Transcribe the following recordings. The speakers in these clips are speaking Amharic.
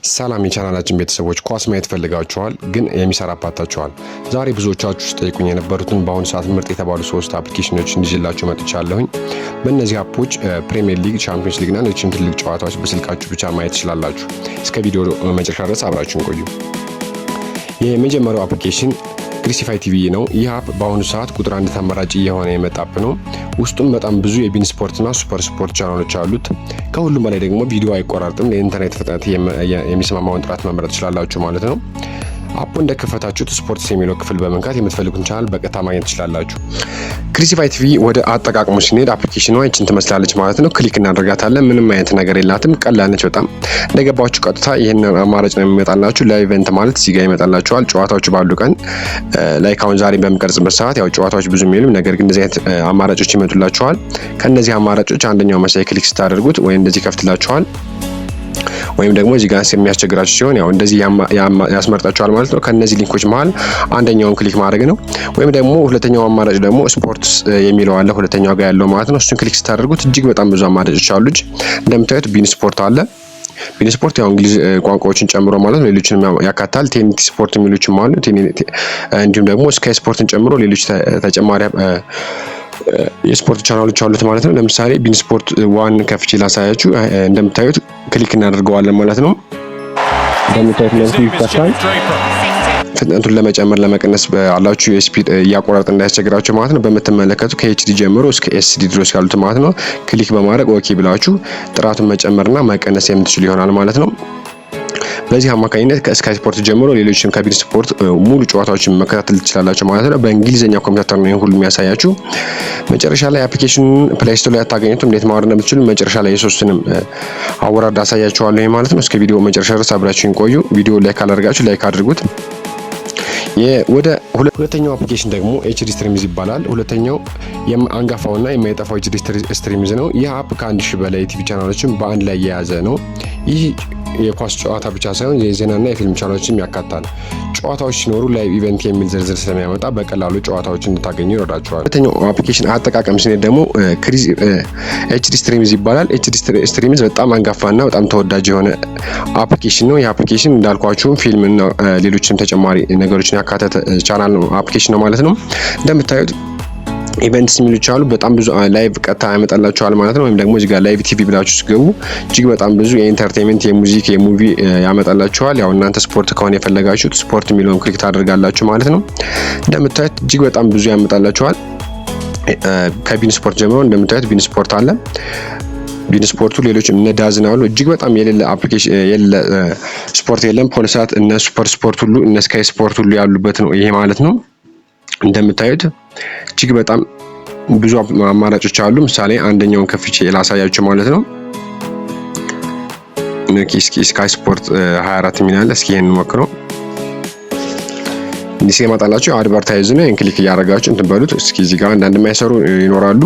ሰላም የቻናላችን ቤተሰቦች ኳስ ማየት ፈልጋችኋል ግን የሚሰራ አፓታችኋል። ዛሬ ብዙዎቻችሁ ጠይቁኝ የነበሩትን በአሁኑ ሰዓት ምርጥ የተባሉ 3 አፕሊኬሽኖች እንዲጅላችሁ መጥቻለሁኝ። በእነዚህ አፖች ፕሪሚየር ሊግ፣ ቻምፒየንስ ሊግ እና ሌሎችም ትልቅ ጨዋታዎች በስልካችሁ ብቻ ማየት ትችላላችሁ። እስከ ቪዲዮ መጨረሻ ድረስ አብራችሁን ቆዩ። የመጀመሪያው አፕሊኬሽን ክሪሲፋይ ቲቪ ነው። ይህ አፕ በአሁኑ ሰዓት ቁጥር 1 ተመራጭ የሆነ የመጣ አፕ ነው። ውስጡም በጣም ብዙ የቢን ስፖርትና ሱፐር ስፖርት ቻናሎች አሉት። ከሁሉም በላይ ደግሞ ቪዲዮ አይቆራርጥም። ለኢንተርኔት ፍጥነት የሚስማማውን ጥራት መምረጥ ትችላላችሁ ማለት ነው። አፑ እንደከፈታችሁት ስፖርትስ የሚለው ክፍል በመንካት የምትፈልጉትን ቻናል በቀጥታ ማግኘት ትችላላችሁ። ክሪሲፋይ ቲቪ ወደ አጠቃቀሙ ስንሄድ አፕሊኬሽኗ ይህችን ትመስላለች ማለት ነው። ክሊክ እናደርጋታለን። ምንም አይነት ነገር የላትም። ቀላል ነች በጣም። እንደገባችሁ ቀጥታ ይሄንን አማራጭ ነው የሚመጣላችሁ። ላይቭ ኢቨንት ማለት እዚህ ጋር ይመጣላችኋል። ጨዋታዎች ባሉ ቀን ላይክ አሁን ዛሬ በሚቀርጽበት ሰዓት ያው ጨዋታዎች ብዙም የሉም፣ ነገር ግን እንደዚህ አይነት አማራጮች ይመጡላችኋል። ከነዚህ አማራጮች አንደኛው መሳይ ክሊክ ስታደርጉት ወይ እንደዚህ ከፍትላችኋል ወይም ደግሞ እዚህ ጋር የሚያስቸግራችሁ ሲሆን ያው እንደዚህ ያስመርጣችኋል ማለት ነው። ከነዚህ ሊንኮች መሃል አንደኛውን ክሊክ ማድረግ ነው። ወይም ደግሞ ሁለተኛው አማራጭ ደግሞ ስፖርትስ የሚለው አለ ሁለተኛው ጋር ያለው ማለት ነው። እሱን ክሊክ ስታደርጉት እጅግ በጣም ብዙ አማራጮች አሉ። እንደምታዩት ቢን ስፖርት አለ። ቢን ስፖርት ያው እንግሊዝ ቋንቋዎችን ጨምሮ ማለት ነው ሌሎችንም ያካታል። ቴንቲ ስፖርት የሚሉችም አሉ። እንዲሁም ደግሞ ስካይ ስፖርትን ጨምሮ ሌሎች ተጨማሪ የስፖርት ቻናሎች አሉት ማለት ነው። ለምሳሌ ቢን ስፖርት ዋን ከፍቼ ላሳያችሁ። እንደምታዩት ክሊክ እናደርገዋለን ማለት ነው። እንደምታዩት ለዚህ ይፈታል። ፍጥነቱን ለመጨመር ለመቀነስ ባላችሁ የስፒድ እያቆራረጥ እንዳያስቸግራችሁ ማለት ነው። በምትመለከቱ ከኤችዲ ጀምሮ እስከ ኤስዲ ድረስ ያሉት ማለት ነው ክሊክ በማድረግ ኦኬ ብላችሁ ጥራቱን መጨመርና መቀነስ የምትችሉ ይሆናል ማለት ነው። በዚህ አማካኝነት ከስካይ ስፖርት ጀምሮ ሌሎችም ከቢን ስፖርት ሙሉ ጨዋታዎችን መከታተል ትችላላችሁ ማለት ነው። በእንግሊዘኛ ኮምፒውተር ነው ሁሉ የሚያሳያችሁ። መጨረሻ ላይ አፕሊኬሽኑን ፕሌይ ስቶር ላይ አታገኙትም። እንዴት ማውረድ እንደምትችሉ መጨረሻ ላይ የሶስቱንም አወራርድ አሳያችኋለሁ ማለት ነው። እስከ ቪዲዮ መጨረሻ ድረስ አብራችሁን ቆዩ። ቪዲዮ ላይክ ካላደረጋችሁ ላይክ አድርጉት። ወደ ሁለተኛው አፕሊኬሽን ደግሞ ኤችዲ ስትሪምዝ ይባላል። ሁለተኛው አንጋፋውና የማይጠፋው ኤችዲ ስትሪምዝ ነው። ይህ አፕ ከ1000 በላይ ቲቪ ቻናሎችን በአንድ ላይ የያዘ ነው። ይህ የኳስ ጨዋታ ብቻ ሳይሆን የዜናና የፊልም ቻናሎችን ያካታል። ጨዋታዎች ሲኖሩ ላይቭ ኢቨንት የሚል ዝርዝር ስለሚያመጣ በቀላሉ ጨዋታዎችን እንድታገኙ ይረዳችኋል። ሁለተኛው አፕሊኬሽን አጠቃቀም ስንሄድ ደግሞ ኤችዲ ስትሪምዝ ይባላል። ኤችዲ ስትሪምዝ በጣም አንጋፋና በጣም ተወዳጅ የሆነ አፕሊኬሽን ነው። ይህ አፕሊኬሽን እንዳልኳችሁም ፊልምና ሌሎችም ተጨማሪ ነገሮችን ያካተተ ቻናል ነው አፕሊኬሽን ነው ማለት ነው። እንደምታዩት ኢቨንትስ የሚሉት አሉ። በጣም ብዙ ላይቭ ቀጥታ ያመጣላችኋል ማለት ነው። ወይም ደግሞ እዚህ ጋር ላይቭ ቲቪ ብላችሁ ስገቡ እጅግ በጣም ብዙ የኢንተርቴይንመንት፣ የሙዚክ፣ የሙቪ ያመጣላችኋል። ያው እናንተ ስፖርት ከሆነ የፈለጋችሁት ስፖርት የሚለውን ክሊክ ታደርጋላችሁ ማለት ነው። እንደምታዩት እጅግ በጣም ብዙ ያመጣላችኋል። ከቢን ስፖርት ጀምሮ እንደምታዩት ቢን ስፖርት አለ። ቢን ስፖርቱ ሌሎች እነ ዳዝና አሉ። እጅግ በጣም የሌለ አፕሊኬሽን የሌለ ስፖርት የለም። ፖሊሳት እነ ሱፐር ስፖርት ሁሉ እነ ስካይ ስፖርት ሁሉ ያሉበት ነው ይሄ ማለት ነው። እንደምታዩት እጅግ በጣም ብዙ አማራጮች አሉ። ምሳሌ አንደኛውን ከፍቼ ላሳያችሁ ማለት ነው። ስካይ ስፖርት 24 ሚሊዮን አለ። እስኪ ይሄንን ሞክረው። እንዲህ ሲመጣላችሁ አድቨርታይዝ ነው። ክሊክ እያደረጋችሁ እንትን በሉት። እስኪ እዚህ ጋር አንዳንድ የማይሰሩ ይኖራሉ።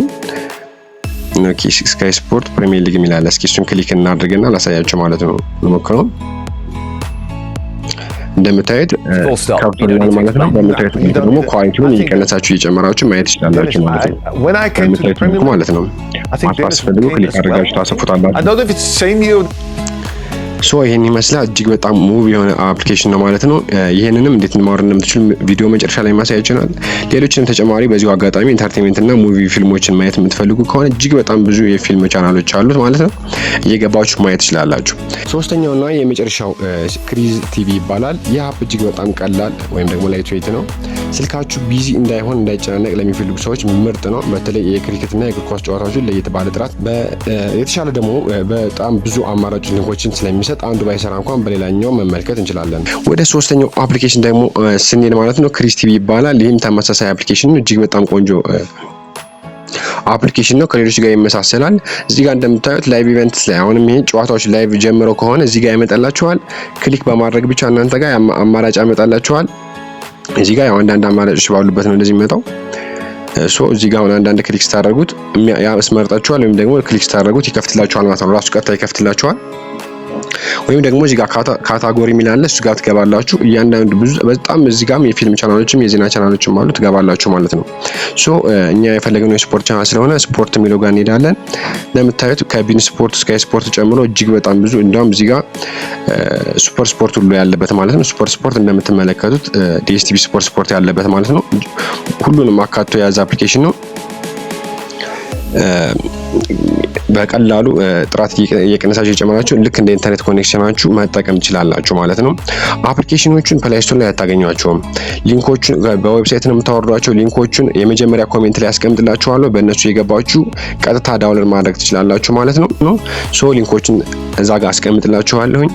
ስካይ ስፖርት ፕሪሚየር ሊግ የሚላል። እስኪ እሱን ክሊክ እናድርግና ላሳያችሁ ማለት ነው። ሞክረው። እንደምታዩት ካፕቶናል ማለት ነው። በምታዩት ደግሞ ኳሊቲውን እየቀነሳችሁ እየጨመራችሁ ማየት ትችላላችሁ ማለት ነው። በምታዩት ማለት ነው። አስፈልጉ ክሊክ አድርጋችሁ ታሰፉታላችሁ። ይሄን ይመስላል። እጅግ በጣም ሙቭ የሆነ አፕሊኬሽን ነው ማለት ነው። ይሄንንም እንዴት ማውረድ እንደምትችሉ ቪዲዮ መጨረሻ ላይ ማሳያችኋል። ሌሎችንም ተጨማሪ በዚሁ አጋጣሚ ኢንተርቴይንመንት እና ሙቪ ፊልሞችን ማየት የምትፈልጉ ከሆነ እጅግ በጣም ብዙ የፊልም ቻናሎች አሉት ማለት ነው። እየገባችሁ ማየት ትችላላችሁ። ሶስተኛውና የመጨረሻው ክሪዝ ቲቪ ይባላል። ይህ አፕ እጅግ በጣም ቀላል ወይም ደግሞ ላይት ዌይት ነው። ስልካችሁ ቢዚ እንዳይሆን እንዳይጨናነቅ ለሚፈልጉ ሰዎች ምርጥ ነው። በተለይ የክሪኬትና የእግር ኳስ ጨዋታዎችን ለየት ባለ ጥራት የተሻለ ደግሞ በጣም ብዙ አማራጭ ሊንኮችን ስለሚሰጥ አንዱ ባይሰራ እንኳን በሌላኛው መመልከት እንችላለን። ወደ ሶስተኛው አፕሊኬሽን ደግሞ ስንሄድ ማለት ነው ክሪዝ ቲቪ ይባላል። ይህም ተመሳሳይ አፕሊኬሽን ነው። እጅግ በጣም ቆንጆ አፕሊኬሽን ነው። ከሌሎች ጋር ይመሳሰላል። እዚህ ጋር እንደምታዩት ላይቭ ኢቨንትስ ላይ አሁንም ይሄን ጨዋታዎች ላይቭ ጀምረው ከሆነ እዚህ ጋር ያመጣላችኋል። ክሊክ በማድረግ ብቻ እናንተ ጋር አማራጭ ያመጣላችኋል። እዚህ ጋር ያው አንዳንድ አማራጮች ባሉበት ነው እንደዚህ የሚመጣው። እዚህ ጋር አንዳንድ ክሊክ ስታደርጉት ያስመርጣችኋል ወይም ደግሞ ክሊክ ስታደርጉት ይከፍትላችኋል ማለት ነው። ራሱ ቀጥታ ይከፍትላችኋል። ወይም ደግሞ እዚህ ጋር ካታጎሪ የሚል አለ፣ እሱ ጋር ትገባላችሁ። እያንዳንዱ በጣም እዚህ ጋርም የፊልም ቻናሎችም የዜና ቻናሎችም አሉ፣ ትገባላችሁ ማለት ነው። ሶ እኛ የፈለግነው የስፖርት ቻናል ስለሆነ ስፖርት የሚለው ጋር እንሄዳለን። እንደምታዩት ከቢን ስፖርት ስካይ ስፖርት ጨምሮ እጅግ በጣም ብዙ እንዲያውም እዚህ ጋር ሱፐር ስፖርት ሁሉ ያለበት ማለት ነው። ሱፐር ስፖርት እንደምትመለከቱት ዲኤስቲቪ ስፖርት ያለበት ማለት ነው። ሁሉንም አካቶ የያዘ አፕሊኬሽን ነው። በቀላሉ ጥራት እየቀነሳችሁ እየጨመራችሁ ልክ እንደ ኢንተርኔት ኮኔክሽናችሁ መጠቀም ትችላላችሁ ማለት ነው። አፕሊኬሽኖቹን ፕሌይ ስቶር ላይ አታገኟቸውም። ሊንኮቹን በዌብሳይት ነው የምታወርዷቸው። ሊንኮቹን የመጀመሪያ ኮሜንት ላይ አስቀምጥላችኋለሁ። በእነሱ የገባችሁ ቀጥታ ዳውንሎድ ማድረግ ትችላላችሁ ማለት ነው። ሶ ሊንኮቹን እዛ ጋር አስቀምጥላችኋለሁኝ።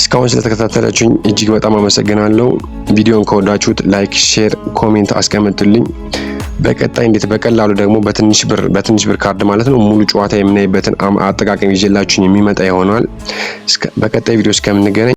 እስካሁን ስለተከታተላችሁኝ እጅግ በጣም አመሰግናለሁ። ቪዲዮን ከወዳችሁት ላይክ፣ ሼር፣ ኮሜንት አስቀምጡልኝ። በቀጣይ እንዴት በቀላሉ ደግሞ በትንሽ ብር ካርድ ማለት ነው ሙሉ ጨዋታ የምናይበትን አጠቃቀም ይዤላችሁ የሚመጣ ይሆናል። በቀጣይ ቪዲዮ እስከምንገናኝ